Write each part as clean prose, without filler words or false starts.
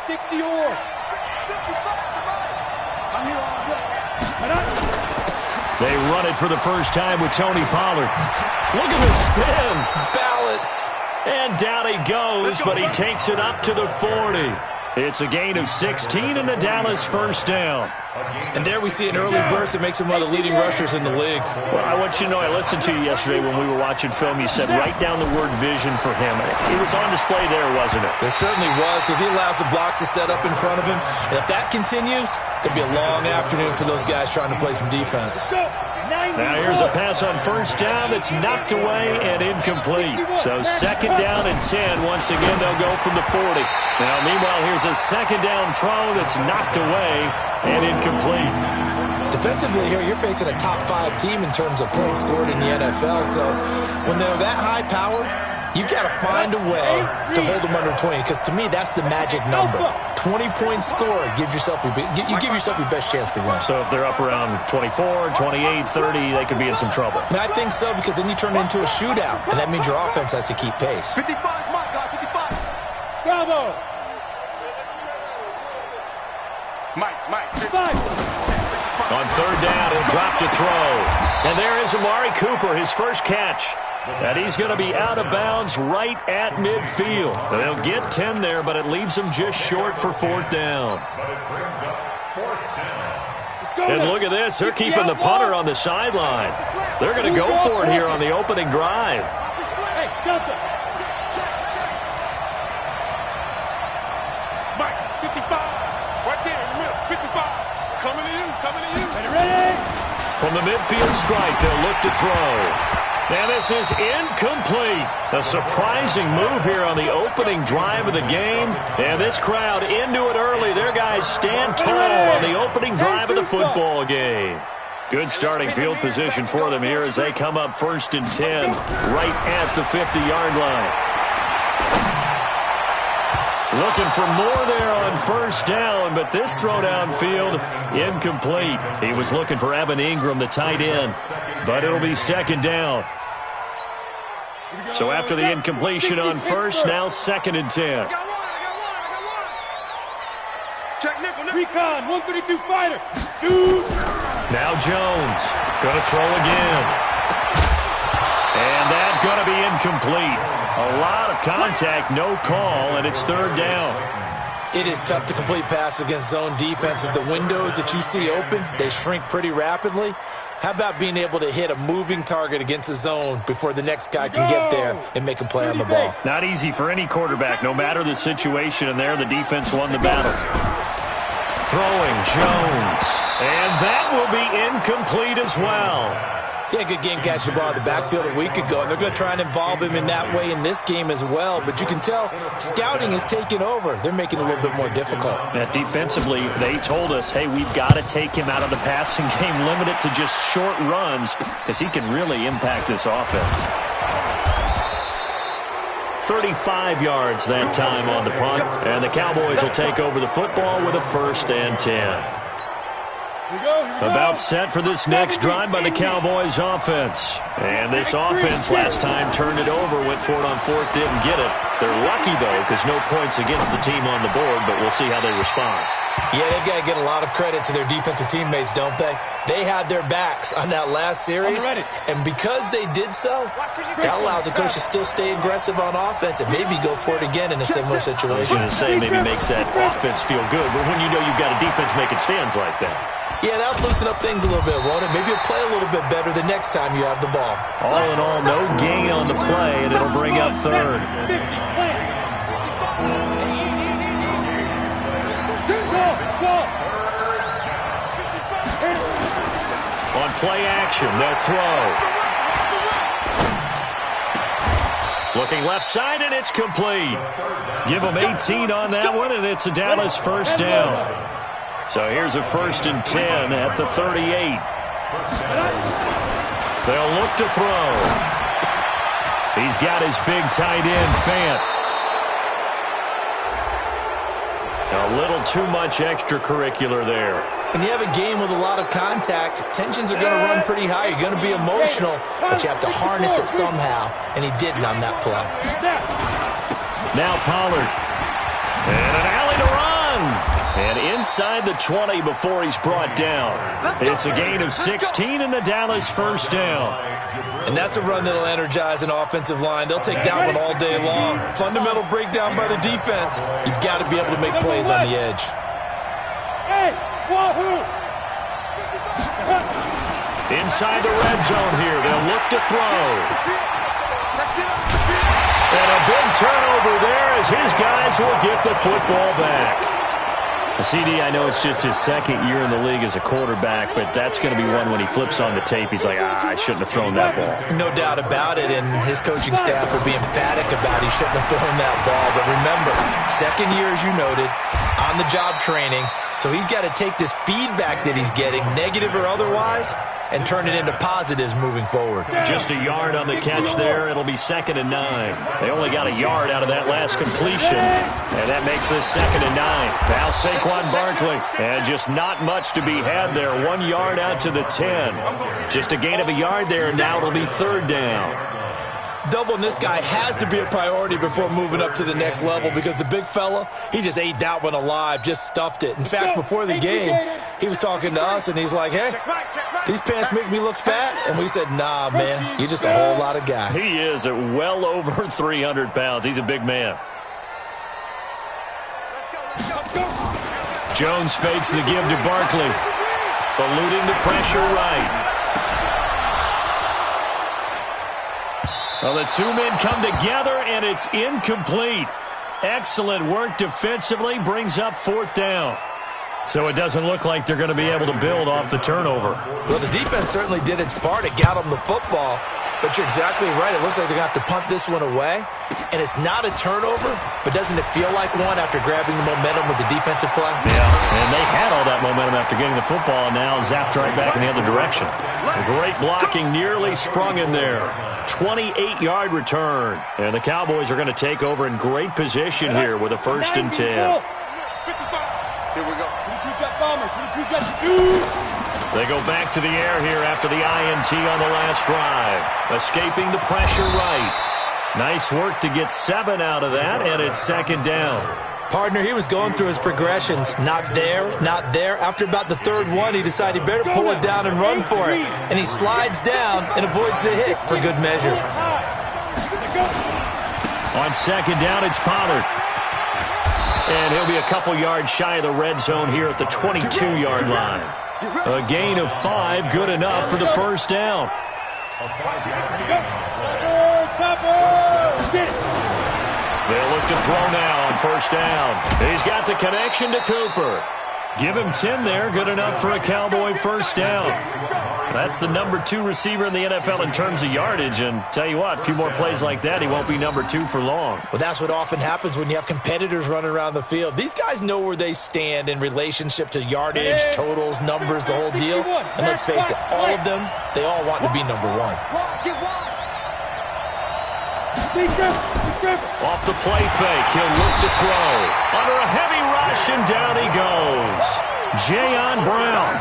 60 or. They run it for the first time with Tony Pollard. Look at the spin. Balance. And down he goes, but he takes it up to the 40. It's a gain of 16 and a Dallas first down. And there we see an early burst that makes him one of the leading rushers in the league. Well, I want you to know, I listened to you yesterday when we were watching film. You said write down the word vision for him. It was on display there, wasn't it? It certainly was, because he allows the blocks to set up in front of him. And if that continues, it'll be a long afternoon for those guys trying to play some defense. Now here's a pass on first down that's knocked away and incomplete. So second down and 10. Once again, they'll go from the 40. Now, meanwhile, here's a second down throw that's knocked away and incomplete. Defensively here, you're facing a top 5 team in terms of points scored in the NFL. So when they're that high powered, you've got to find a way to hold them under 20, because to me, that's the magic number. 20-point score gives yourself your best chance to win. So if they're up around 24, 28, 30, they could be in some trouble. And I think so, because then you turn it into a shootout, and that means your offense has to keep pace. 55, Mike, 55. Bravo. Mike, 55. On third down, he'll drop to throw. And there is Amari Cooper, his first catch. And he's going to be out of bounds right at midfield. They'll get 10 there, but it leaves them just short for fourth down. And look at this. They're keeping the punter on the sideline. They're going to go for it here on the opening drive. Hey, Delta. Mike, 55. Right there in the middle. 55. Coming to you. Ready? From the midfield stripe, they'll look to throw. And this is incomplete. A surprising move here on the opening drive of the game. And this crowd into it early. Their guys stand tall on the opening drive of the football game. Good starting field position for them here as they come up first and 10 right at the 50-yard line. Looking for more there on first down, but this throw downfield incomplete. He was looking for Evan Ingram, the tight end, but it'll be second down. So after the incompletion on first, now second and 10. Recon, 132 fighter. Shoot. Now Jones going to throw again. And that's going to be incomplete. A lot of contact, no call, and it's third down. It is tough to complete passes against zone defenses. The windows that you see open, they shrink pretty rapidly. How about being able to hit a moving target against a zone before the next guy can get there and make a play on the ball? Not easy for any quarterback, no matter the situation, and there the defense won the battle. Throwing Jones, and that will be incomplete as well. He had a good game catching the ball in the backfield a week ago, and they're going to try and involve him in that way in this game as well. But you can tell scouting is taking over. They're making it a little bit more difficult. Defensively, they told us, hey, we've got to take him out of the passing game, limit it to just short runs, because he can really impact this offense. 35 yards that time on the punt, and the Cowboys will take over the football with a first and 10. About set for this next drive by the Cowboys offense. And this offense last time turned it over, went for it on fourth, didn't get it. They're lucky, though, because no points against the team on the board, but we'll see how they respond. Yeah, they've got to get a lot of credit to their defensive teammates, don't they? They had their backs on that last series, and because they did so, that allows the coach to still stay aggressive on offense and maybe go for it again in a similar situation. I was going to say maybe makes that offense feel good, but when you know you've got a defense making stands like that. Yeah, that'll loosen up things a little bit, won't it? Maybe you'll play a little bit better the next time you have the ball. All in all, no gain on the play, and it'll bring up third. On play action, they'll throw. Looking left side, and it's complete. Give them 18 on that one, and it's a Dallas first down. So here's a first and 10 at the 38. They'll look to throw. He's got his big tight end, Fant. A little too much extracurricular there. When you have a game with a lot of contact, tensions are going to run pretty high. You're going to be emotional, but you have to harness it somehow, and he didn't on that play. Now Pollard. And an alley to run. And inside the 20 before he's brought down. It's a gain of 16 and the Dallas first down. And that's a run that'll energize an offensive line. They'll take that one all day long. Fundamental breakdown by the defense. You've got to be able to make plays on the edge. Inside the red zone here. They'll look to throw. And a big turnover there as his guys will get the football back. The CD, I know it's just his second year in the league as a quarterback, but that's going to be one when he flips on the tape. He's like, I shouldn't have thrown that ball. No doubt about it, and his coaching staff will be emphatic about he shouldn't have thrown that ball. But remember, second year, as you noted, on-the-job training, so he's got to take this feedback that he's getting, negative or otherwise, and turn it into positives moving forward. Just a yard on the catch there. It'll be 2nd and 9. They only got a yard out of that last completion, and that makes this 2nd and 9. Now Saquon Barkley, and just not much to be had there. 1 yard out to the 10. Just a gain of a yard there. Now it'll be 3rd down. Doubling this guy has to be a priority before moving up to the next level because the big fella, he just ate that one alive, just stuffed it. In fact, before the game, he was talking to us, and he's like, hey, these pants make me look fat? And we said, nah, man, you're just a whole lot of guy. He is at well over 300 pounds. He's a big man. Jones fakes the give to Barkley. Eluding the pressure right. Well, the two men come together, and it's incomplete. Excellent work defensively, brings up 4th down. So it doesn't look like they're going to be able to build off the turnover. Well, the defense certainly did its part. It got them the football. But you're exactly right. It looks like they're going to have to punt this one away. And it's not a turnover, but doesn't it feel like one after grabbing the momentum with the defensive play? Yeah, and they had all that momentum after getting the football, and now zapped right back in the other direction. A great blocking, nearly sprung in there. 28-yard return. And the Cowboys are going to take over in great position here with a 1st and 10. Here we go. They go back to the air here after the INT on the last drive. Escaping the pressure right. Nice work to get 7 out of that, and it's 2nd down. Partner, he was going through his progressions. Not there, not there. After about the 3rd one, he decided he better pull it down and run for it. And he slides down and avoids the hit for good measure. On 2nd down, it's Pollard. And he'll be a couple yards shy of the red zone here at the 22-yard line. A gain of 5, good enough for the 1st down. They'll look to throw now on 1st down. He's got the connection to Cooper. Give him 10 there, good enough for a Cowboy 1st down. That's the number 2 receiver in the NFL in terms of yardage, and tell you what, a few more plays like that, he won't be number 2 for long. Well, that's what often happens when you have competitors running around the field. These guys know where they stand in relationship to yardage, totals, numbers, the whole deal. And let's face it, all of them, they all want to be number 1. Off the play fake, he'll look to throw. Under a heavy rush, and down he goes. Jayon Brown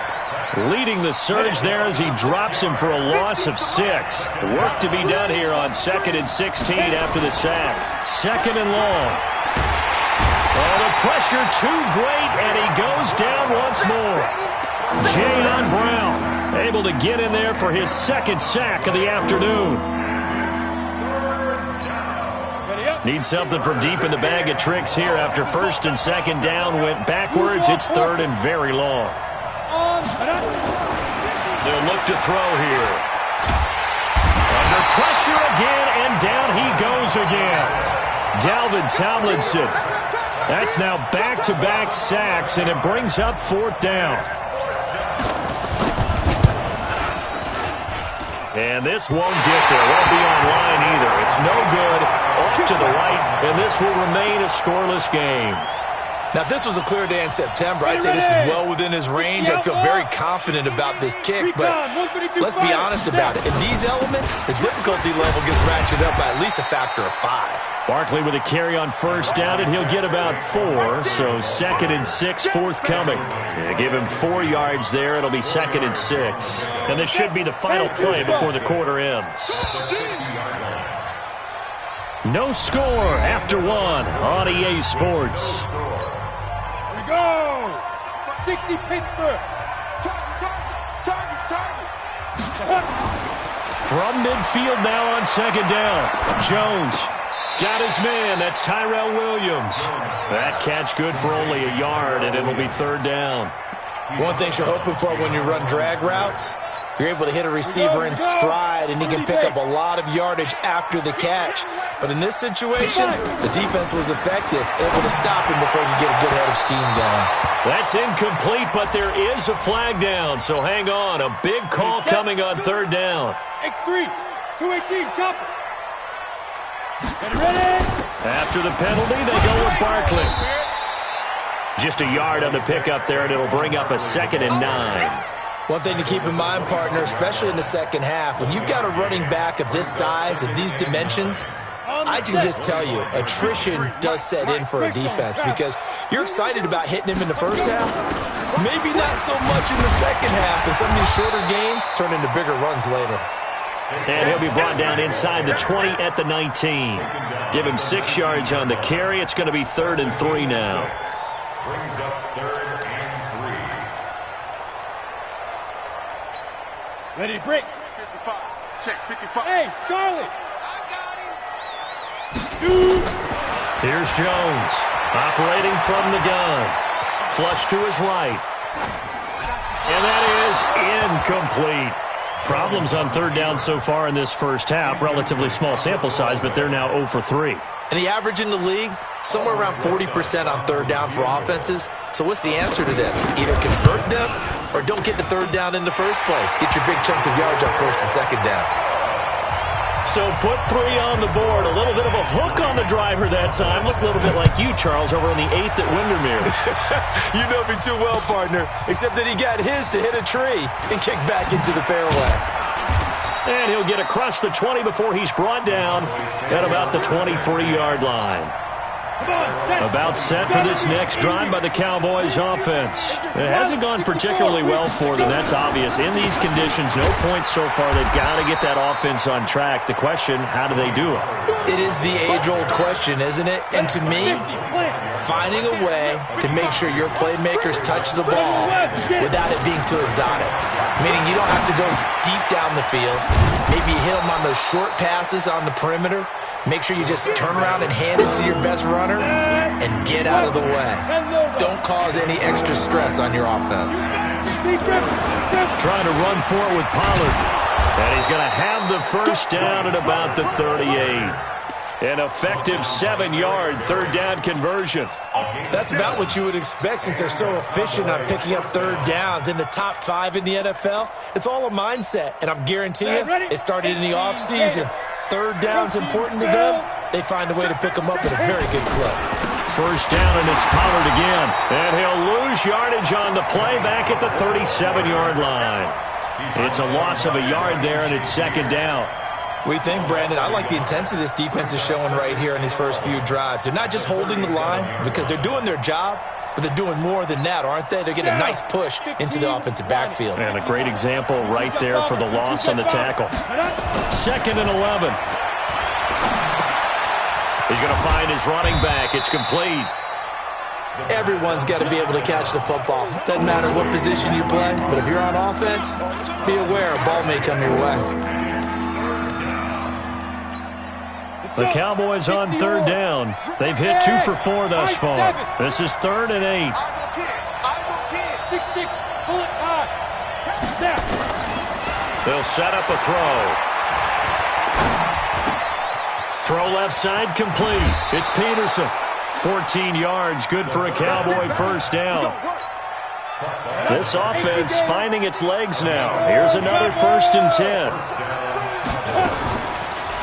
leading the surge there as he drops him for a loss of 6. Work to be done here on 2nd and 16 after the sack. 2nd and long. Oh, the pressure too great, and he goes down once more. Jayon Brown able to get in there for his 2nd sack of the afternoon. Need something from deep in the bag of tricks here after 1st and 2nd down went backwards. It's 3rd and very long. They'll look to throw here. Under pressure again, and down he goes again. Dalvin Tomlinson. That's now back-to-back sacks, and it brings up 4th down. And this won't get there. Won't be online either. It's no good. Off to the right, and this will remain a scoreless game. Now, if this was a clear day in September, I'd say this is well within his range. I feel very confident about this kick, but let's be honest about it. In these elements, the difficulty level gets ratcheted up by at least a factor of 5. Barkley with a carry on 1st down, and he'll get about 4, so 2nd and 6 forthcoming. Give him 4 yards there. It'll be 2nd and 6. And this should be the final play before the quarter ends. No score after 1 on EA Sports. Go! 60 Pittsburgh. Target. From midfield now on second down. Jones got his man. That's Tyrell Williams. That catch good for only a yard, and it'll be third down. One thing you're hoping for when you run drag routes, you're able to hit a receiver in stride, and he can pick up a lot of yardage after the catch. But in this situation, the defense was effective, able to stop him before you get a good head of steam going. That's incomplete, but there is a flag down, so hang on. A big call coming on third down. X3, 218, chopper. Get ready. After the penalty, they go with Barkley. Just a yard on the pickup there, and it'll bring up a 2nd and 9. One thing to keep in mind, partner, especially in the second half, when you've got a running back of this size, of these dimensions, I can just tell you, attrition does set in for a defense because you're excited about hitting him in the first half. Maybe not so much in the second half, and some of these shorter gains turn into bigger runs later. And he'll be brought down inside the 20 at the 19. Give him 6 yards on the carry. It's going to be 3rd and 3 now. Brings up 3rd and 3. Ready, break. 55. Check, 55. Hey, Charlie. Shoot. Here's Jones, operating from the gun. Flush to his right. And that is incomplete. Problems on third down so far in this first half. Relatively small sample size, but they're now 0 for 3. And the average in the league, somewhere around 40% on third down for offenses. So what's the answer to this? Either convert them or don't get the third down in the first place. Get your big chunks of yards on first and second down. So put 3 on the board. A little bit of a hook on the driver that time. Looked a little bit like you, Charles, over on the 8th at Windermere. You know me too well, partner, except that he got his to hit a tree and kick back into the fairway. And he'll get across the 20 before he's brought down at about the 23-yard line. About set for this next drive by the Cowboys offense. It hasn't gone particularly well for them. That's obvious. In these conditions, no points so far. They've got to get that offense on track. The question, how do they do it? It is the age-old question, isn't it? And to me, finding a way to make sure your playmakers touch the ball without it being too exotic. Meaning you don't have to go deep down the field. Maybe hit them on those short passes on the perimeter. Make sure you just turn around and hand it to your best runner and get out of the way. Don't cause any extra stress on your offense. Trying to run for it with Pollard. And he's going to have the first down at about the 38. An effective 7-yard third down conversion. That's about what you would expect since they're so efficient on picking up third downs in the top 5 in the NFL. It's all a mindset, and I'm guaranteeing you, it started in the offseason. Third down's important to them. They find a way to pick them up at a very good clip. First down, and it's Pollard again. And he'll lose yardage on the play back at the 37-yard line. It's a loss of a yard there, and it's second down. We think, Brandon, I like the intensity this defense is showing right here in these first few drives. They're not just holding the line because they're doing their job, but they're doing more than that, aren't they? They're getting a nice push into the offensive backfield. And a great example right there for the loss on the tackle. 2nd and 11. He's going to find his running back. It's complete. Everyone's got to be able to catch the football. Doesn't matter what position you play, but if you're on offense, be aware a ball may come your way. The Cowboys on third down. They've hit 2 for 4 thus far. This is 3rd and 8. 6-6, pull it high. Snap. They'll set up a throw. Throw left side complete. It's Peterson. 14 yards, good for a Cowboy first down. This offense finding its legs now. Here's another 1st and 10.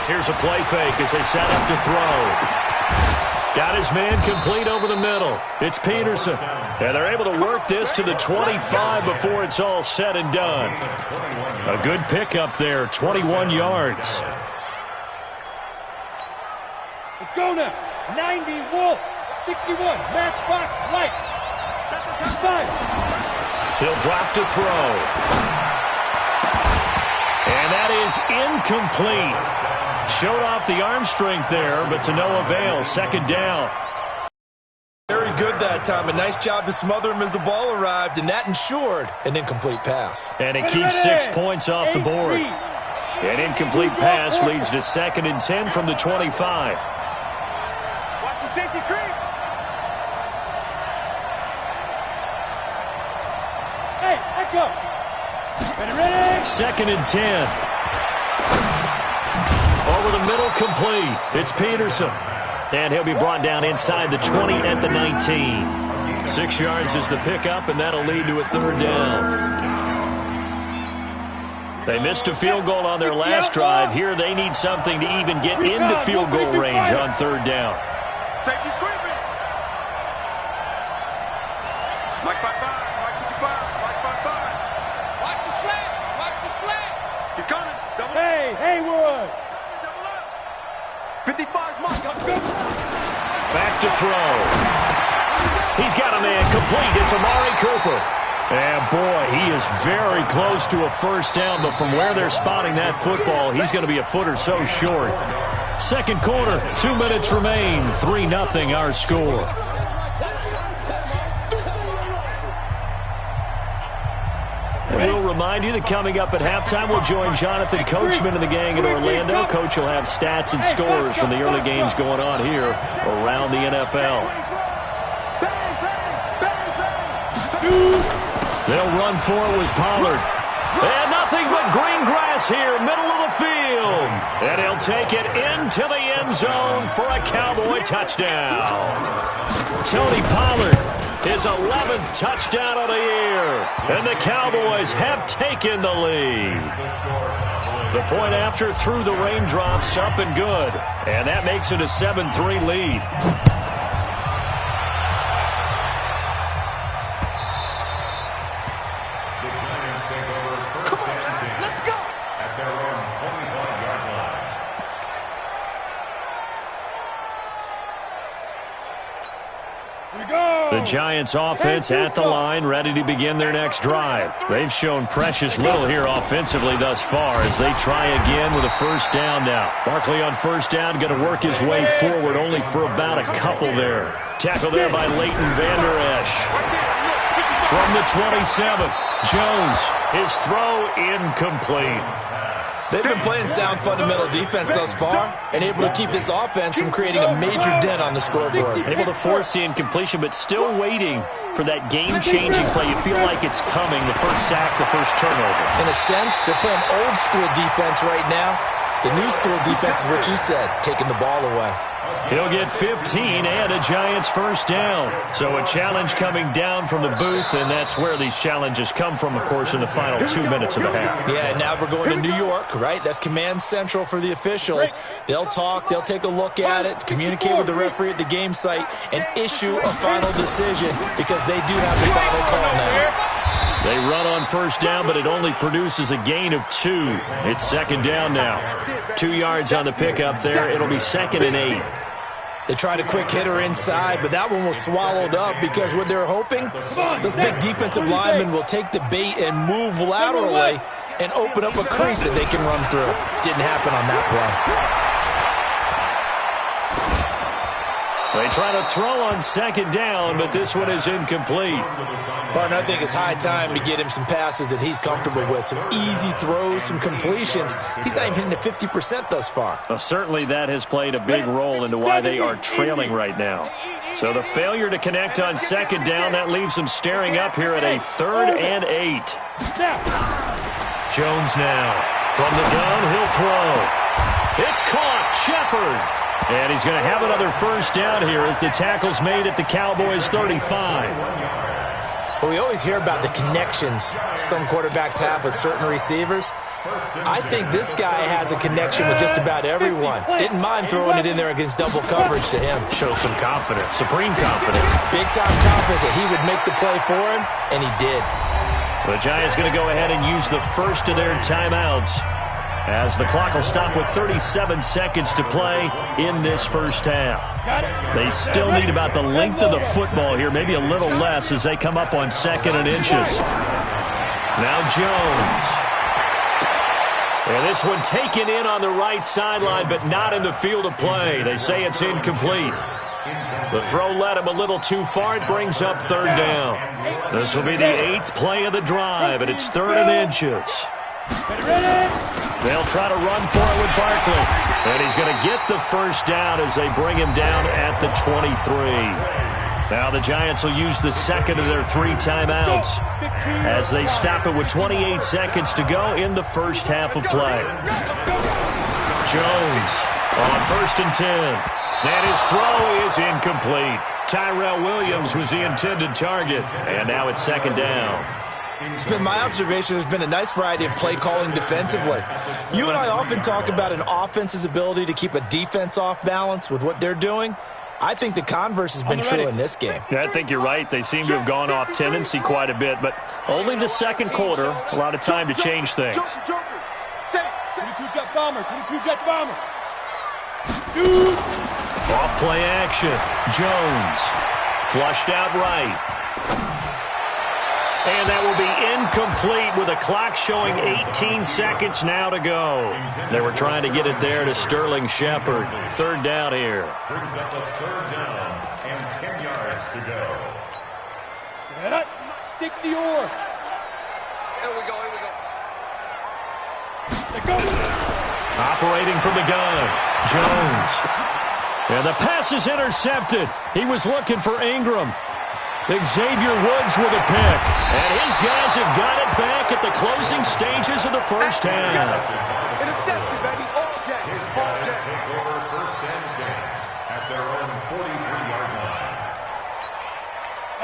Here's a play fake as they set up to throw. Got his man complete over the middle. It's Peterson. And they're able to work this to the 25 before it's all said and done. A good pickup there, 21 yards. Let's go now. 90 Wolf, 61 Matchbox Light. 5. He'll drop to throw. And that is incomplete. Showed off the arm strength there, but to no avail. Second down. Very good that time. A nice job to smother him as the ball arrived, and that ensured an incomplete pass. And it keeps 6 points off the board. An incomplete pass leads to 2nd and 10 from the 25. Watch the safety creep. Hey, let go. Ready. 2nd and 10. Over the middle, complete. It's Peterson. And he'll be brought down inside the 20 at the 19. 6 yards is the pickup, and that'll lead to a 3rd down. They missed a field goal on their last drive. Here they need something to even get into field goal range on 3rd down. Safety's creeping. Mike 55, Mike 55, Mike 55. Watch the slant. Watch the slant. He's coming. Double up. Hey, Haywood. Double up. 55's Mike. Back to throw. He's got a man complete. It's Amari Cooper. And, boy, he is very close to a 1st down, but from where they're spotting that football, he's going to be a foot or so short. 2nd quarter, 2 minutes remain, 3-0 our score. And we'll remind you that coming up at halftime, we'll join Jonathan Coachman and the gang in Orlando. Coach will have stats and scores from the early games going on here around the NFL. They'll run for it with Pollard. And nothing but green grass here, middle of the field. And he'll take it into the end zone for a Cowboy touchdown. Tony Pollard, his 11th touchdown of the year. And the Cowboys have taken the lead. The point after through the raindrops, up and good. And that makes it a 7-3 lead. The Giants offense at the line, ready to begin their next drive. They've shown precious little here offensively thus far as they try again with a 1st down now. Barkley on 1st down, going to work his way forward only for about a couple there. Tackle there by Leighton Vander Esch. From the 27, Jones, his throw incomplete. They've been playing sound fundamental defense thus far and able to keep this offense from creating a major dent on the scoreboard. Able to force the incompletion, but still waiting for that game-changing play. You feel like it's coming, the first sack, the first turnover. In a sense, they're playing old-school defense right now. The new-school defense is what you said, taking the ball away. He'll get 15 and a Giants 1st down. So a challenge coming down from the booth, and that's where these challenges come from, of course, in the final 2 minutes of the half. Yeah, now we're going to New York, right? That's command central for the officials. They'll talk, they'll take a look at it, communicate with the referee at the game site, and issue a final decision because they do have the final call now. They run on 1st down, but it only produces a gain of 2. It's 2nd down now. 2 yards on the pickup there. It'll be 2nd and 8. They tried a quick hitter inside, but that one was swallowed up because what they're hoping, those big defensive linemen will take the bait and move laterally and open up a crease that they can run through. Didn't happen on that play. They try to throw on 2nd down, but this one is incomplete. Partner, I think it's high time to get him some passes that he's comfortable with. Some easy throws, some completions. He's not even hitting to 50% thus far. Well, certainly that has played a big role into why they are trailing right now. So the failure to connect on 2nd down, that leaves them staring up here at a 3rd and 8. Jones now. From the gun, he'll throw. It's caught. Shepard. And he's going to have another 1st down here as the tackle's made at the Cowboys' 35. Well, we always hear about the connections some quarterbacks have with certain receivers. I think this guy has a connection with just about everyone. Didn't mind throwing it in there against double coverage to him. Shows some confidence, supreme confidence. Big-time confidence that he would make the play for him, and he did. The Giants going to go ahead and use the first of their timeouts as the clock will stop with 37 seconds to play in this 1st half. They still need about the length of the football here, maybe a little less as they come up on 2nd and inches. Now Jones. And this one taken in on the right sideline, but not in the field of play. They say it's incomplete. The throw led him a little too far. It brings up third down. This will be the 8th play of the drive, and it's 3rd and inches. They'll try to run for it with Barkley. And he's going to get the first down as they bring him down at the 23. Now the Giants will use the second of their 3 timeouts as they stop it with 28 seconds to go in the first half of play. Jones on 1st and 10. And his throw is incomplete. Tyrell Williams was the intended target. And now it's 2nd down. It's been my observation there's been a nice variety of play calling defensively. You and I often talk about an offense's ability to keep a defense off balance with what they're doing. I think the converse has been true in this game. Yeah, I think you're right. They seem to have gone off tendency quite a bit, but only the 2nd quarter, a lot of time to change things. 22-jet bomber, 22-jet bomber. Shoot! Off play action. Jones flushed out right. And that will be incomplete with a clock showing 18 seconds now to go. They were trying to get it there to Sterling Shepard. 3rd down here. Brings up a 3rd down and 10 yards to go. Set up. 60 or. Here we go, here we go. Let go. Operating from the gun. Jones. And the pass is intercepted. He was looking for Ingram. Xavier Woods with a pick. And his guys have got it back at the closing stages of the first half. Interception, baby, all day. His guys take over 1st and 10 at their own 43-yard line.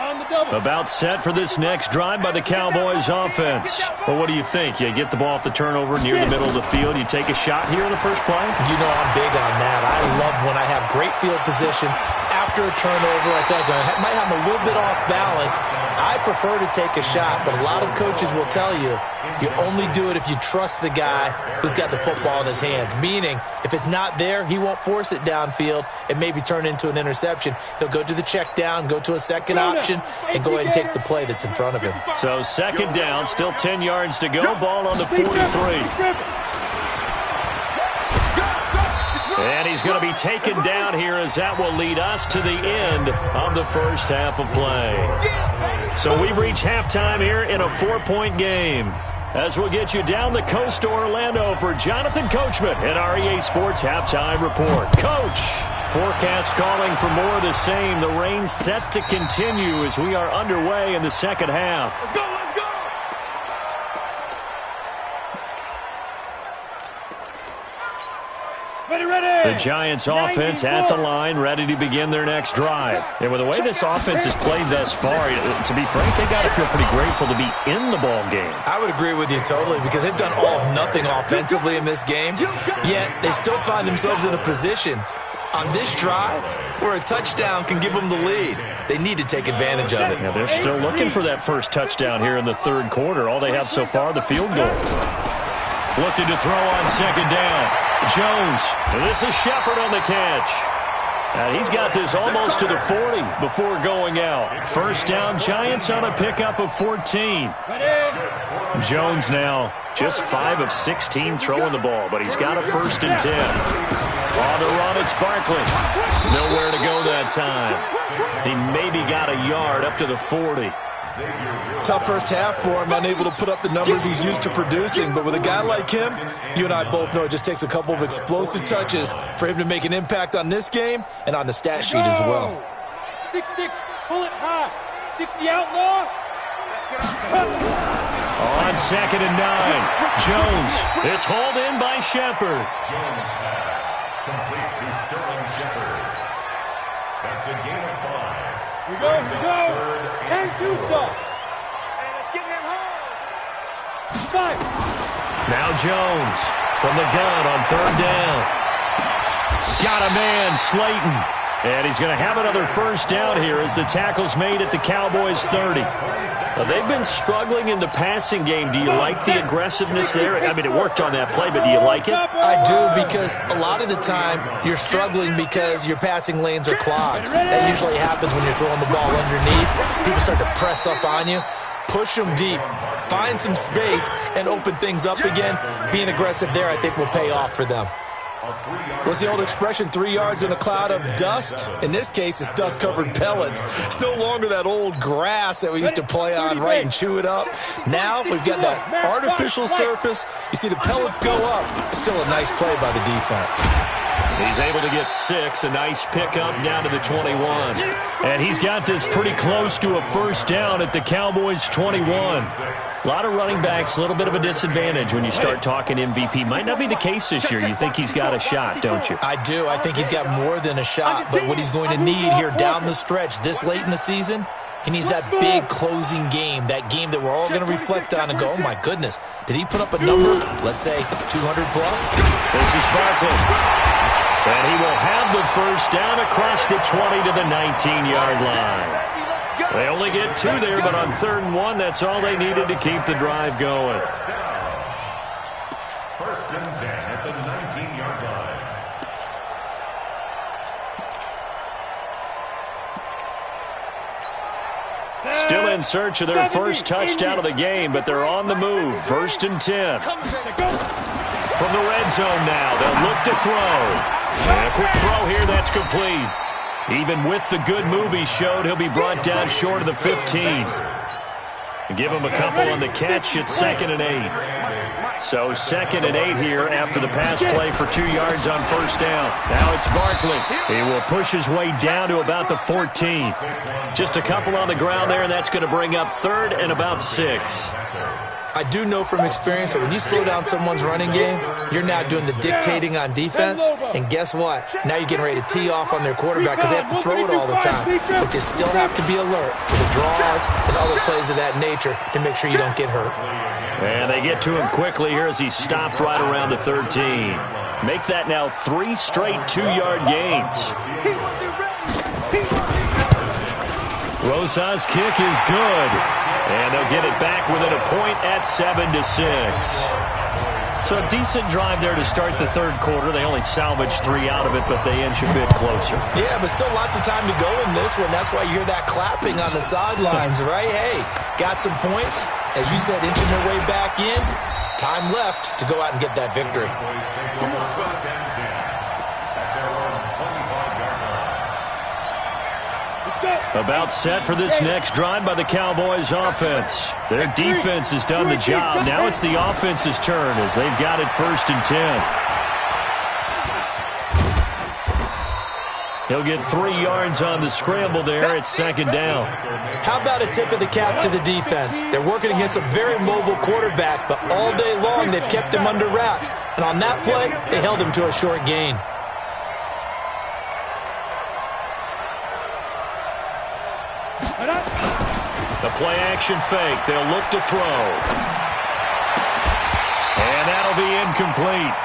On the double. About set for this next drive by the Cowboys offense. Well, what do you think? You get the ball off the turnover near the middle of the field. You take a shot here in the first play? You know I'm big on that. I love when I have great field position. After a turnover, I think I might have a little bit off balance. I prefer to take a shot, but a lot of coaches will tell you, you only do it if you trust the guy who's got the football in his hands. Meaning, if it's not there, he won't force it downfield and maybe turn into an interception. He'll go to the check down, go to a second option, and go ahead and take the play that's in front of him. So 2nd down, still 10 yards to go. Ball on the 43. And he's going to be taken down here as that will lead us to the end of the first half of play. So we've reached halftime here in a 4-point game. As we'll get you down the coast to Orlando for Jonathan Coachman at our EA Sports Halftime Report. Coach, forecast calling for more of the same. The rain set to continue as we are underway in the second half. Let's go, let's go! The Giants offense at the line, ready to begin their next drive. And with the way this offense has played thus far, to be frank, they got to feel pretty grateful to be in the ball game. I would agree with you totally because they've done all of nothing offensively in this game, yet they still find themselves in a position on this drive where a touchdown can give them the lead. They need to take advantage of it. Yeah, they're still looking for that first touchdown here in the 3rd quarter. All they have so far, the field goal. Looking to throw on 2nd down. Jones. And this is Shepard on the catch. He's got this almost to the 40 before going out. 1st down, Giants on a pickup of 14. Jones now just 5 of 16 throwing the ball, but he's got a 1st and 10. On the run, it's Barkley. Nowhere to go that time. He maybe got a yard up to the 40. Tough first half for him, unable to put up the numbers he's used to producing. But with a guy like him, you and I both know it just takes a couple of explosive touches for him to make an impact on this game and on the stat sheet as well. 6-6, pull it high. 60 outlaw. On 2nd and 9, Jones. It's hauled in by Shepard. Jones pass complete to Sterling Shepard. That's a gain of 5. Here we go, here we go. 10-2 soft. Hey, let's get him home. 5. Now Jones from the gun on 3rd down. Got a man, Slayton. And he's going to have another 1st down here as the tackle's made at the Cowboys' 30. They've been struggling in the passing game. Do you like the aggressiveness there? I mean, it worked on that play, but do you like it? I do, because a lot of the time you're struggling because your passing lanes are clogged. That usually happens when you're throwing the ball underneath. People start to press up on you. Push them deep. Find some space and open things up again. Being aggressive there, I think, will pay off for them. What's the old expression, 3 yards in a cloud of dust? In this case, it's dust-covered pellets. It's no longer that old grass that we used to play on, right, and chew it up. Now we've got that artificial surface. You see the pellets go up. Still a nice play by the defense. He's able to get 6, a nice pickup down to the 21. And he's got this pretty close to a first down at the Cowboys' 21. A lot of running backs, a little bit of a disadvantage when you start talking MVP. Might not be the case this year. You think he's got a shot, don't you? I do. I think he's got more than a shot. But what he's going to need here down the stretch this late in the season, he needs that big closing game, that game that we're all going to reflect on and go, oh, my goodness, did he put up a number, let's say, 200 plus? This is Barkley. And he will have the first down across the 20 to the 19-yard line. They only get 2 there, but on 3rd and 1, that's all they needed to keep the drive going. First and 10 at the 19-yard line. Still in search of their first touchdown of the game, but they're on the move. 1st and 10. From the red zone now, they'll look to throw. And a quick throw here, that's complete. Even with the good move he showed, he'll be brought down short of the 15. Give him a couple on the catch. It's 2nd and 8. So 2nd and 8 here after the pass play for 2 yards on first down. Now it's Barkley. He will push his way down to about the 14. Just a couple on the ground there, and that's going to bring up 3rd and about 6. I do know from experience that when you slow down someone's running game, you're now doing the dictating on defense. And guess what? Now you're getting ready to tee off on their quarterback because they have to throw it all the time. But you still have to be alert for the draws and other plays of that nature to make sure you don't get hurt. And they get to him quickly here as he stopped right around the 13. Make that now 3 straight 2-yard gains. Rosa's kick is good. And they'll get it back within a point at 7-6. So a decent drive there to start the 3rd quarter. They only salvaged 3 out of it, but they inch a bit closer. Yeah, but still lots of time to go in this one. That's why you hear that clapping on the sidelines, right? Hey, got some points. As you said, inching their way back in. Time left to go out and get that victory. About set for this next drive by the Cowboys offense. Their defense has done the job. Now it's the offense's turn as they've got it 1st and 10. He'll get 3 yards on the scramble there. It's 2nd down. How about a tip of the cap to the defense? They're working against a very mobile quarterback, but all day long they've kept him under wraps. And on that play, they held him to a short gain. The play-action fake. They'll look to throw. And that'll be incomplete.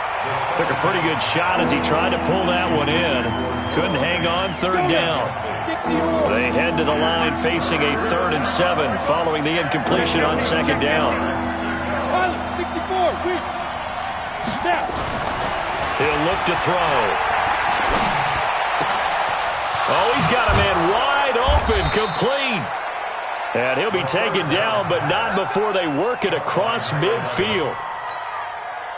Took a pretty good shot as he tried to pull that one in. Couldn't hang on. 3rd down. They head to the line facing a 3rd and 7 following the incompletion on 2nd down. He'll look to throw. Oh, he's got a man wide open. Complete. And he'll be taken down, but not before they work it across midfield.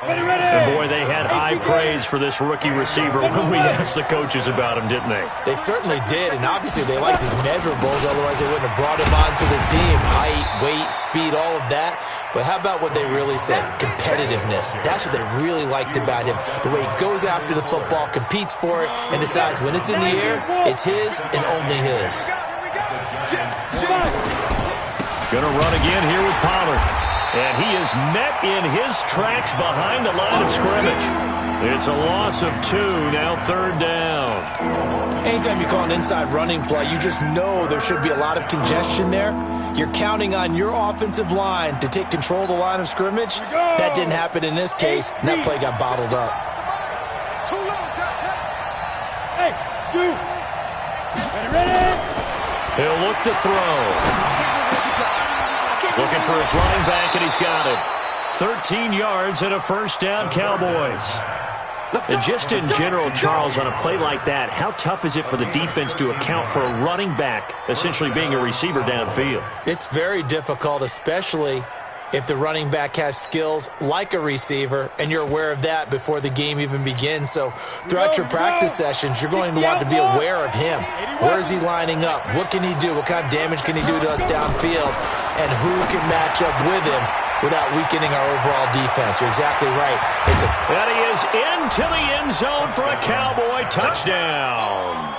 And boy, they had high praise for this rookie receiver when we asked the coaches about him, didn't they? They certainly did, and obviously they liked his measurables, otherwise they wouldn't have brought him onto the team. Height, weight, speed, all of that. But how about what they really said? Competitiveness. That's what they really liked about him. The way he goes after the football, competes for it, and decides when it's in the air, it's his and only his. Gonna run again here with Pollard. And he is met in his tracks behind the line of scrimmage. It's a loss of 2, now 3rd down. Anytime you call an inside running play, you just know there should be a lot of congestion there. You're counting on your offensive line to take control of the line of scrimmage. That didn't happen in this case, and that play got bottled up. He'll look to throw. Looking for his running back, and he's got it. 13 yards and a first down, Cowboys. And just in general, Charles, on a play like that, how tough is it for the defense to account for a running back essentially being a receiver downfield? It's very difficult, especially if the running back has skills like a receiver, and you're aware of that before the game even begins. So throughout your practice sessions, you're going to want to be aware of him. Where is he lining up? What can he do? What kind of damage can he do to us downfield? And who can match up with him without weakening our overall defense? You're exactly right. And he is into the end zone for a Cowboy touchdown.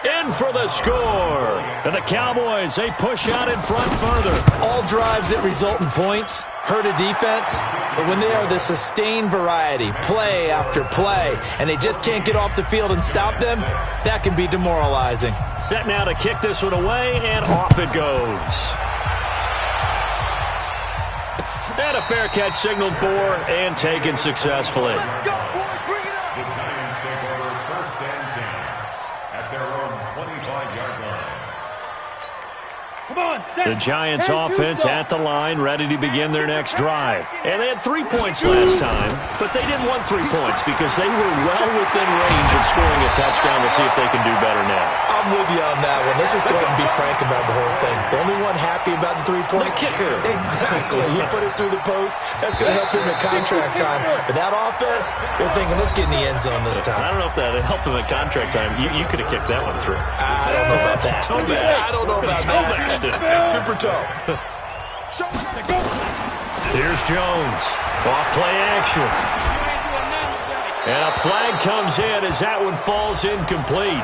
In for the score. And the Cowboys, they push out in front further. All drives that result in points hurt a defense, but when they are the sustained variety, play after play, and they just can't get off the field and stop them, that can be demoralizing. Set now to kick this one away, and off it goes. And a fair catch signaled for and taken successfully. The Giants take over 1st and 10 at their own 25-yard line. The Giants offense at the line, ready to begin their next drive. And they had 3 points last time, but they didn't want 3 points because they were well within range of scoring a touchdown. We'll see if they can do better now. I'm with you on that one. Let's just go ahead and be frank about the whole thing. The only one happy about the 3-point? The kicker. Exactly. He put it through the post. That's going to help him at contract time. But that offense, they're thinking, let's get in the end zone this time. I don't know if that helped him at contract time. You could have kicked that one through. I don't know about that. I don't know about that. Super toe. Here's Jones. Off play action. And a flag comes in as that one falls incomplete.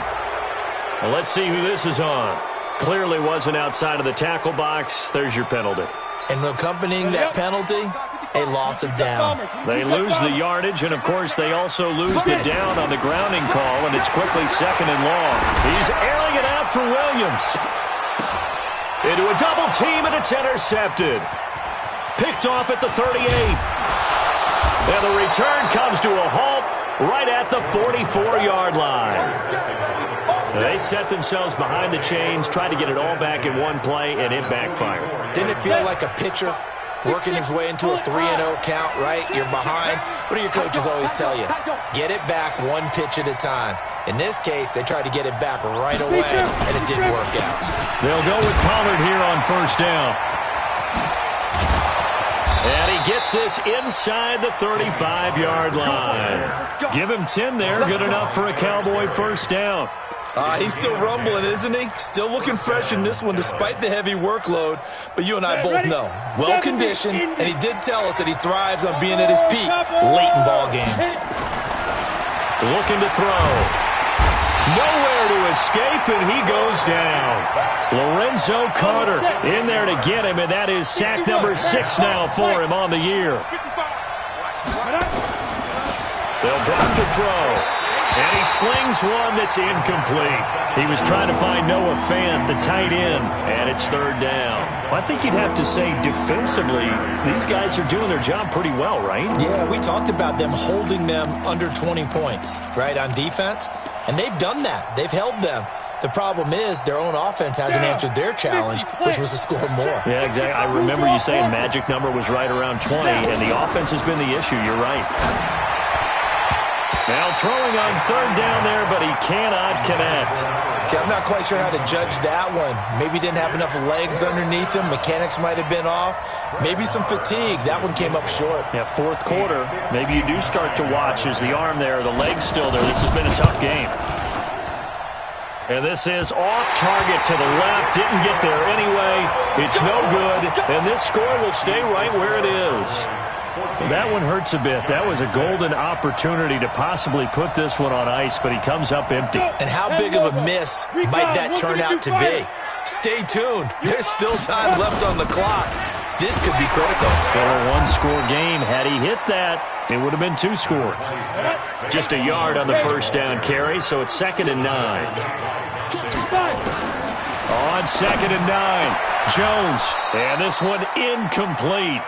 Well, let's see who this is on. Clearly wasn't outside of the tackle box. There's your penalty. And accompanying that penalty, a loss of down. They lose the yardage, and, of course, they also lose the down on the grounding call, and it's quickly 2nd and long. He's airing it out for Williams. Into a double team, and it's intercepted. Picked off at the 38. And the return comes to a halt right at the 44-yard line. They set themselves behind the chains, tried to get it all back in one play, and it backfired. Didn't it feel like a pitcher working his way into a 3-0 count, right? You're behind. What do your coaches always tell you? Get it back one pitch at a time. In this case, they tried to get it back right away, and it didn't work out. They'll go with Pollard here on 1st down. And he gets this inside the 35-yard line. Give him 10 there. Good enough for a Cowboy 1st down. He's still rumbling, isn't he? Still looking fresh in this one despite the heavy workload. But you and I both know, well-conditioned, and he did tell us that he thrives on being at his peak late in ball games. Looking to throw. Nowhere to escape, and he goes down. Lorenzo Carter in there to get him, and that is sack number 6 now for him on the year. They'll drop to throw. And he slings one that's incomplete. He was trying to find Noah Fant, the tight end, and it's 3rd down. Well, I think you'd have to say defensively, these guys are doing their job pretty well, right? Yeah, we talked about them holding them under 20 points, right, on defense. And they've done that. They've held them. The problem is their own offense hasn't answered their challenge, which was to score more. Yeah, exactly. I remember you saying magic number was right around 20, and the offense has been the issue. You're right. Now throwing on 3rd down there, but he cannot connect. Okay, I'm not quite sure how to judge that one. Maybe didn't have enough legs underneath him. Mechanics might have been off. Maybe some fatigue. That one came up short. Yeah, 4th quarter. Maybe you do start to watch as the arm there, the leg's still there. This has been a tough game. And this is off target to the left. Didn't get there anyway. It's no good. And this score will stay right where it is. That one hurts a bit. That was a golden opportunity to possibly put this one on ice, but he comes up empty. And how big of a miss might that turn out to be? Stay tuned. There's still time left on the clock. This could be critical. Still a 1-score game. Had he hit that, it would have been 2 scores. Just a yard on the 1st down carry, so it's 2nd and 9. On 2nd and 9, Jones. And this one incomplete.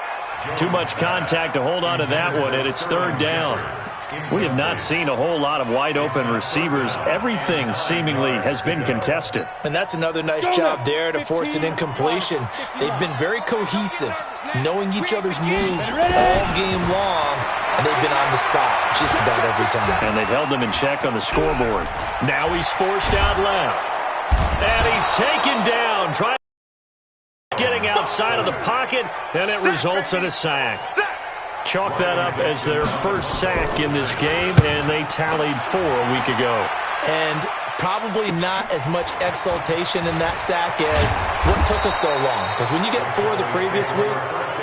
Too much contact to hold on to that one, and it's 3rd down. We have not seen a whole lot of wide-open receivers. Everything seemingly has been contested. And that's another nice job there to force an incompletion. They've been very cohesive, knowing each other's moves all game long, and they've been on the spot just about every time. And they've held them in check on the scoreboard. Now he's forced out left. And he's taken down. Trying getting outside of the pocket, and it results in a sack. Chalk that up as their first sack in this game, and they tallied 4 a week ago. And probably not as much exultation in that sack as what took us so long. Because when you get 4 the previous week,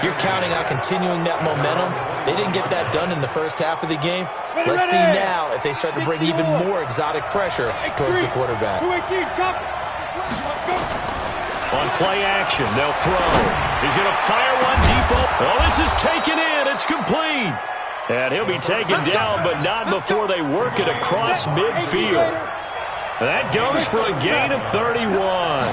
you're counting on continuing that momentum. They didn't get that done in the first half of the game. Let's see now if they start to bring even more exotic pressure towards the quarterback. On play action, they'll throw. He's going to fire one deep. Oh, this is taken in. It's complete. And he'll be taken down, but not before they work it across midfield. That goes for a gain of 31.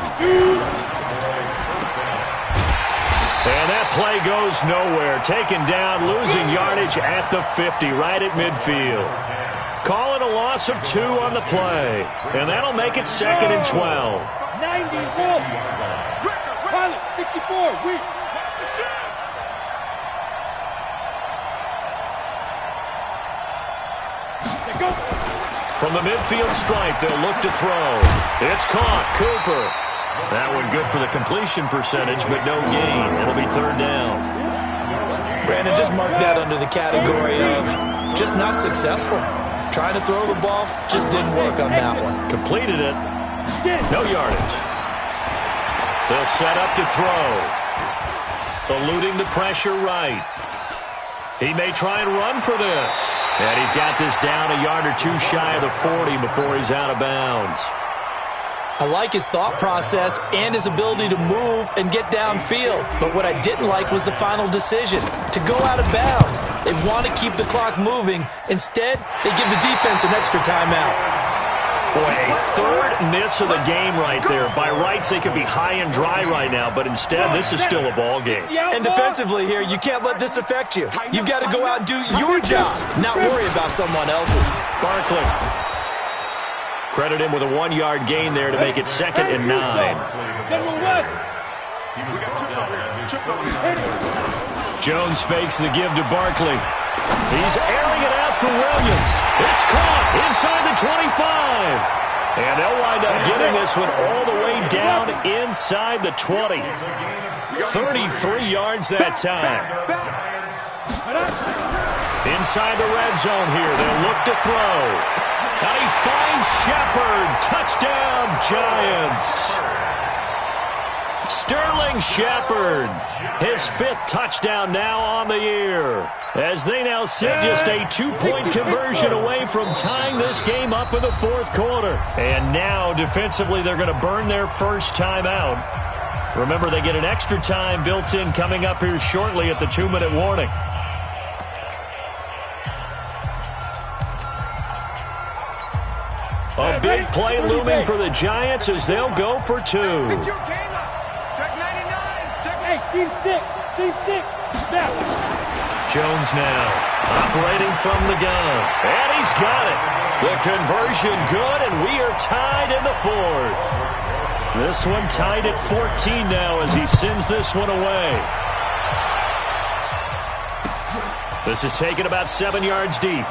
And that play goes nowhere. Taken down, losing yardage at the 50, right at midfield. Call it a loss of 2 on the play. And that'll make it 2nd and 12. 91. Pilot, 64. Weak. From the midfield stripe, they'll look to throw. It's caught. Cooper. That one good for the completion percentage, but no gain. It'll be 3rd down. Brandon, just mark that under the category of just not successful. Trying to throw the ball, just didn't work on that one. Completed it. No yardage. They'll set up to throw. Eluding the pressure right. He may try and run for this. And he's got this down a yard or 2 shy of the 40 before he's out of bounds. I like his thought process and his ability to move and get downfield. But what I didn't like was the final decision, to go out of bounds. They want to keep the clock moving. Instead, they give the defense an extra timeout. Boy, a 3rd miss of the game right there. By rights, they could be high and dry right now, but instead, this is still a ball game. And defensively here, you can't let this affect you. You've got to go out and do your job, not worry about someone else's. Barkley. Credit him with a 1-yard gain there to make it 2nd and 9. Jones fakes the give to Barkley. He's airing it out for Williams. It's caught inside the 25. And they'll wind up getting this one all the way down inside the 20. 33 yards that time. Inside the red zone here, they'll look to throw. And he finds Shepard. Touchdown, Giants. Sterling Shepard, his 5th touchdown now on the year, as they now sit just a 2-point conversion away from tying this game up in the 4th quarter. And now, defensively, they're going to burn their first timeout. Remember, they get an extra time built in coming up here shortly at the 2-minute warning. A big play looming for the Giants as they'll go for 2. Team 6. Jones now operating from the gun. And he's got it. The conversion good, and we are tied in the 4th. This one tied at 14 now as he sends this one away. This is taken about 7 yards deep.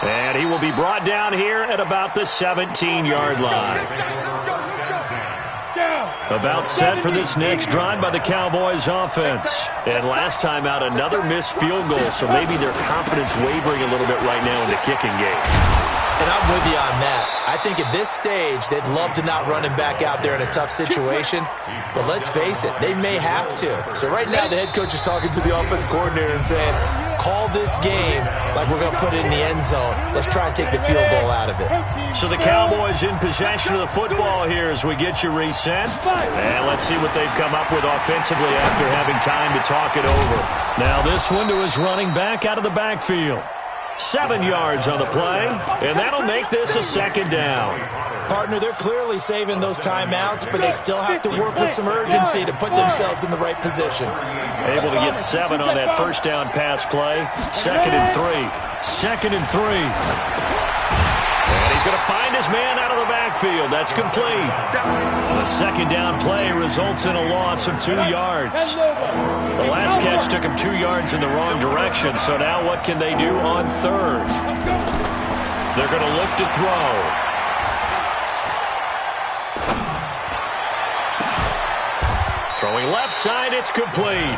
And he will be brought down here at about the 17-yard line. About set for this next drive by the Cowboys offense. And last time out, another missed field goal, so maybe their confidence wavering a little bit right now in the kicking game. And I'm with you on that. I think at this stage, they'd love to not run him back out there in a tough situation. But let's face it, they may have to. So right now, the head coach is talking to the offense coordinator and saying, call this game like we're going to put it in the end zone. Let's try and take the field goal out of it. So the Cowboys in possession of the football here as we get you reset. And let's see what they've come up with offensively after having time to talk it over. Now this one to his running back out of the backfield. 7 yards on the play, and that'll make this a 2nd down. Partner, they're clearly saving those timeouts, but they still have to work with some urgency to put themselves in the right position. Able to get 7 on that first down pass play. 2nd and 3. 2nd and 3. And he's going to find his man out of the backfield. That's complete. The 2nd down play results in a loss of 2 yards. The last catch took him 2 yards in the wrong direction, so now what can they do on 3rd? They're going to look to throw. Going left side, it's complete.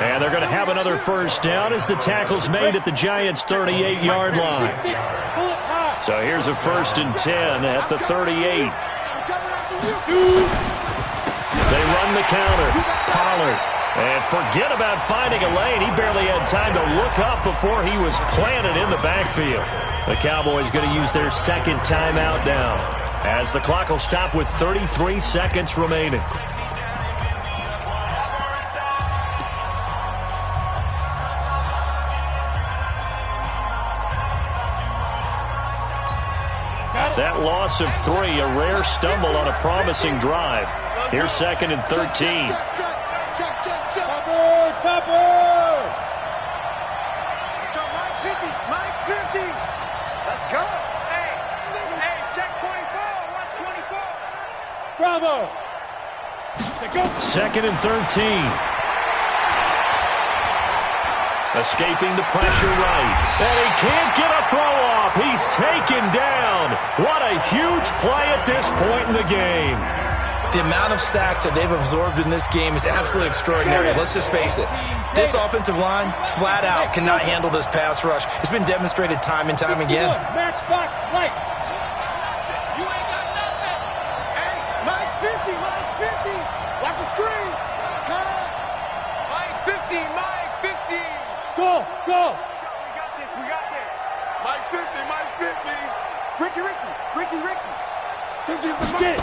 And they're going to have another first down as the tackle's made at the Giants' 38-yard line. So here's a 1st and 10 at the 38. They run the counter. Pollard. And forget about finding a lane. He barely had time to look up before he was planted in the backfield. The Cowboys going to use their second timeout now, as the clock will stop with 33 seconds remaining. That loss of 3, a rare stumble on a promising drive. Here's 2nd and 13. Topper! Let's go, Mike 50, Mike 50. Let's go. Hey, check 24. Watch 24. Bravo! Go. 2nd and 13. Escaping the pressure right. And he can't get a throw off. He's taken down. What a huge play at this point in the game. The amount of sacks that they've absorbed in this game is absolutely extraordinary. Let's just face it. This offensive line, flat out, cannot handle this pass rush. It's been demonstrated time and time again. Matchbox right. You ain't got nothing. Hey, Mike's 50, Mike's 50. Watch the screen. Pass. Mike 50, Mike 50. Go. We got this. Mike 50, Mike 50. Ricky. Get it.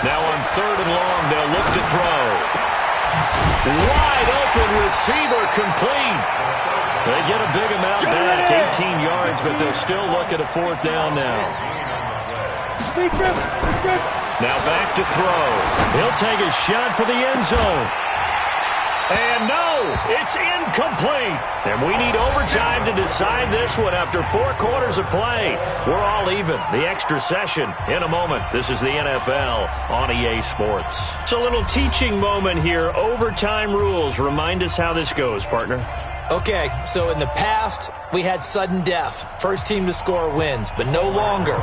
Now on 3rd and long, they'll look to throw. Wide open receiver complete. They get a big amount back, 18 yards, but they'll still look at a 4th down now. Now back to throw. He'll take a shot for the end zone. And no, it's incomplete. And we need overtime to decide this one after 4 quarters of play. We're all even. The extra session in a moment. This is the NFL on EA Sports. It's a little teaching moment here. Overtime rules. Remind us how this goes, partner. Okay, so in the past, we had sudden death. First team to score wins, but no longer.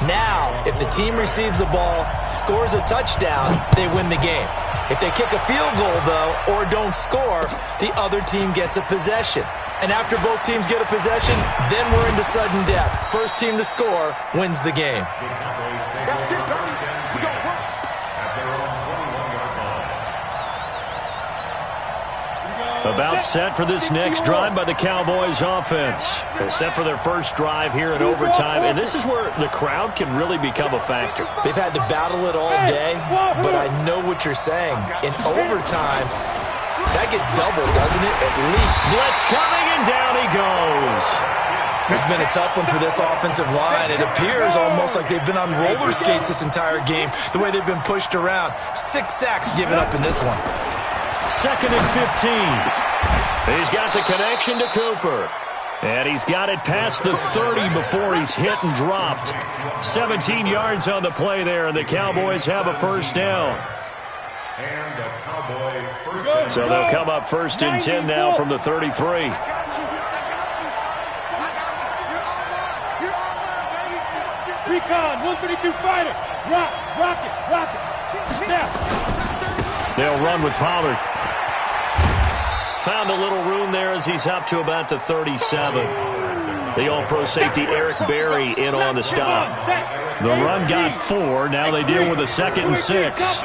Now, if the team receives the ball, scores a touchdown, they win the game. If they kick a field goal, though, or don't score, the other team gets a possession. And after both teams get a possession, then we're into sudden death. First team to score wins the game. About set for this next drive by the Cowboys offense. They're set for their first drive here in overtime, and this is where the crowd can really become a factor. They've had to battle it all day, but I know what you're saying. In overtime, that gets doubled, doesn't it? At least. Blitz coming, and down he goes. It's been a tough one for this offensive line. It appears almost like they've been on roller skates this entire game, the way they've been pushed around. 6 sacks given up in this one. 2nd and 15. He's got the connection to Cooper. And he's got it past the 30 before he's hit and dropped. 17 yards on the play there, and the Cowboys have a first down. So they'll come up 1st and 10 now from the 33. Recon, 132 fighter. Rock it. Now. They'll run with Pollard. Found a little room there as he's up to about the 37. The all-pro safety Eric Berry in on the stop. The run got 4. Now they deal with a 2nd and 6.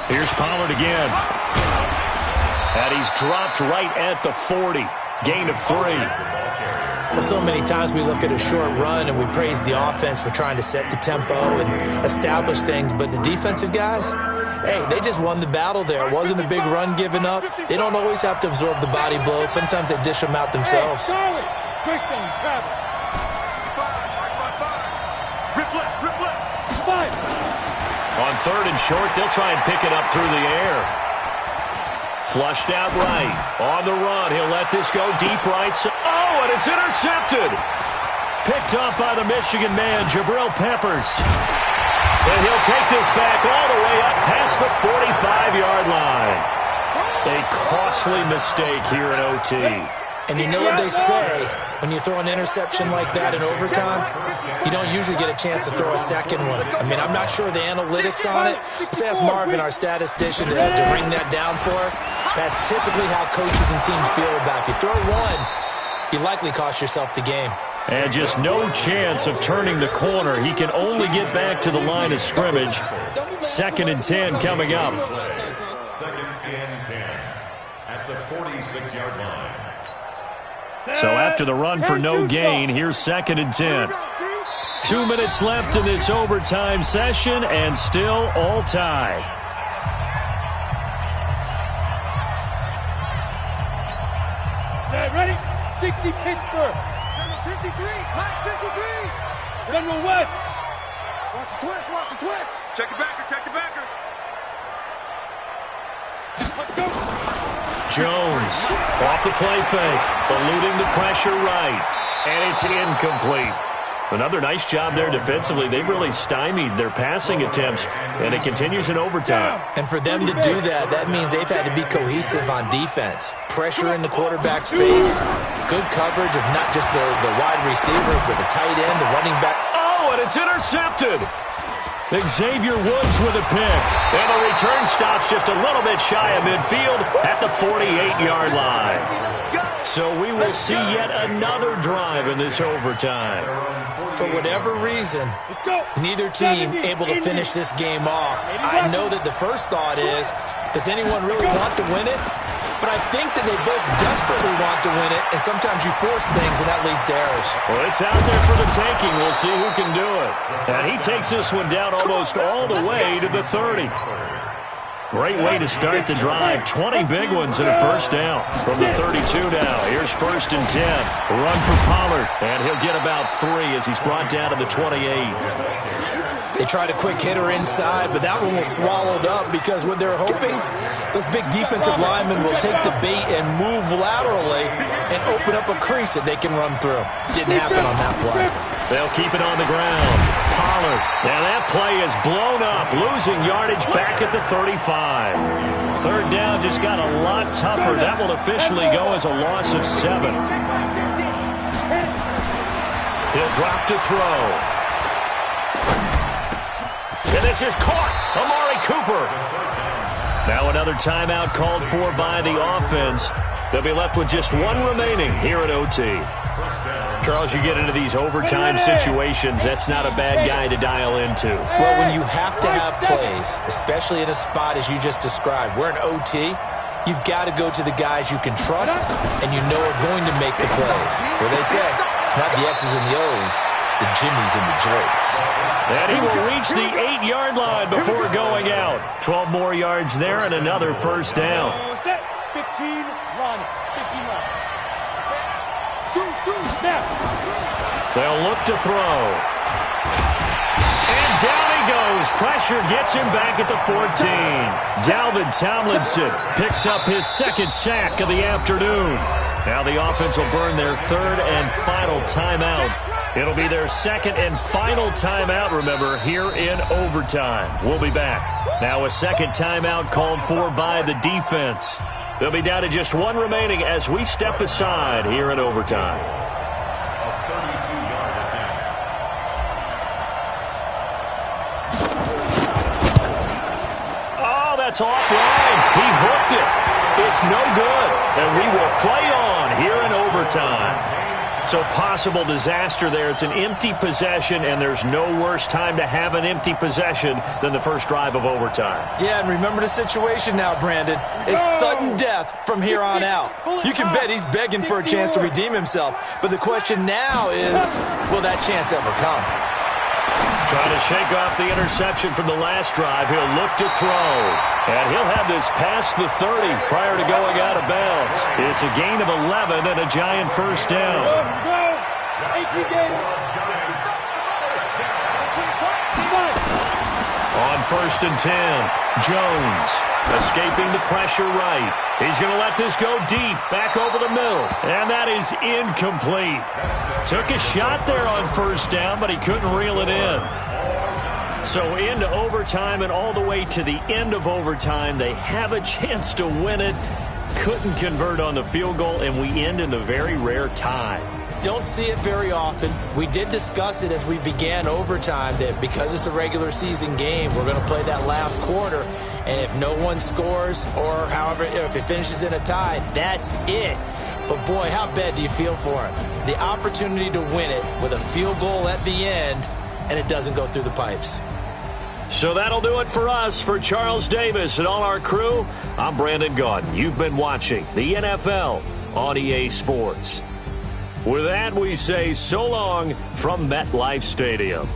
Here's Pollard again. And he's dropped right at the 40. Gain of 3. Well, so many times we look at a short run and we praise the offense for trying to set the tempo and establish things, but the defensive guys, hey, they just won the battle there. It wasn't a big run given up. They don't always have to absorb the body blows. Sometimes they dish them out themselves. On 3rd and short, they'll try and pick it up through the air. Flushed out right. On the run, he'll let this go deep right. Oh, and it's intercepted. Picked off by the Michigan man, Jabril Peppers. And he'll take this back all the way up past the 45-yard line. A costly mistake here in OT. And you know what they say, when you throw an interception like that in overtime, you don't usually get a chance to throw a second one. I mean, I'm not sure the analytics on it. Let's ask Marvin, our statistician, to ring that down for us. That's typically how coaches and teams feel about it. If you throw one, you likely cost yourself the game. And just no chance of turning the corner. He can only get back to the line of scrimmage. 2nd and 10 coming up. 2nd and 10 at the 46-yard line. So after the run for no gain, here's 2nd and 10. 2 minutes left in this overtime session, and still all tie. Ready? 60 Pittsburgh. 53, Mike 53. General West. Watch the twist, watch the twist. Check the backer, check the backer. Let's go. Jones off the play fake, eluding the pressure right, and it's incomplete. Another nice job there defensively. They've really stymied their passing attempts, and it continues in overtime. And for them to do that, that means they've had to be cohesive on defense. Pressure in the quarterback's face, good coverage of not just the wide receivers, but the tight end, the running back. Oh, and it's intercepted. Xavier Woods with a pick. And the return stops just a little bit shy of midfield at the 48-yard line. So we will see yet another drive in this overtime. For whatever reason, neither team able to finish this game off. I know that the first thought is, does anyone really want to win it? But I think that they both desperately want to win it, and sometimes you force things, and that leads to errors. Well, it's out there for the taking. We'll see who can do it. And he takes this one down almost all the way to the 30. Great way to start the drive. 20 big ones and a first down from the 32 now. Here's 1st and 10. A run for Pollard, and he'll get about 3 as he's brought down to the 28. They tried a quick hitter inside, but that one was swallowed up because what they're hoping, those big defensive linemen will take the bait and move laterally and open up a crease that they can run through. Didn't happen on that play. They'll keep it on the ground. Pollard. Now that play is blown up, losing yardage back at the 35. 3rd down just got a lot tougher. That will officially go as a loss of 7. He'll drop to throw. And this is caught. Amari Cooper. Now another timeout called for by the offense. They'll be left with just one remaining here at OT. Charles, you get into these overtime situations, that's not a bad guy to dial into. Well, when you have to have plays, especially in a spot as you just described, we're in OT, you've got to go to the guys you can trust and you know are going to make the plays. Well, they say, it's not the X's and the O's, it's the Jimmies and the Joes. And he will reach the 8-yard line before going out. 12 more yards there and another first down. 15, run. 15, run. They'll look to throw. And down he goes. Pressure gets him back at the 14. Dalvin Tomlinson picks up his 2nd sack of the afternoon. Now the offense will burn their 3rd and final timeout. It'll be their 2nd and final timeout, remember, here in overtime. We'll be back. Now a 2nd timeout called for by the defense. They'll be down to just one remaining as we step aside here in overtime. Oh, that's offline. He hooked it. It's no good. And we will play on here in overtime. So possible disaster there. It's an empty possession, and there's no worse time to have an empty possession than the first drive of overtime. Yeah, and remember the situation now, Brandon. It's sudden death from here on out. You can bet he's begging for a chance to redeem himself. But the question now is, will that chance ever come? Trying to shake off the interception from the last drive. He'll look to throw. And he'll have this past the 30 prior to going out of bounds. It's a gain of 11 and a giant first down. On 1st and 10, Jones escaping the pressure right. He's going to let this go deep, back over the middle. And that is incomplete. Took a shot there on 1st down, but he couldn't reel it in. So into overtime and all the way to the end of overtime, they have a chance to win it. couldn't convert on the field goal, and we end in a very rare tie. Don't see it very often. We did discuss it as we began overtime that because it's a regular season game, we're going to play that last quarter. And if no one scores or however, if it finishes in a tie, that's it. But, boy, how bad do you feel for him? The opportunity to win it with a field goal at the end, and it doesn't go through the pipes. So that'll do it for us. For Charles Davis and all our crew, I'm Brandon Gaudin. You've been watching the NFL on EA Sports. With that, we say so long from MetLife Stadium.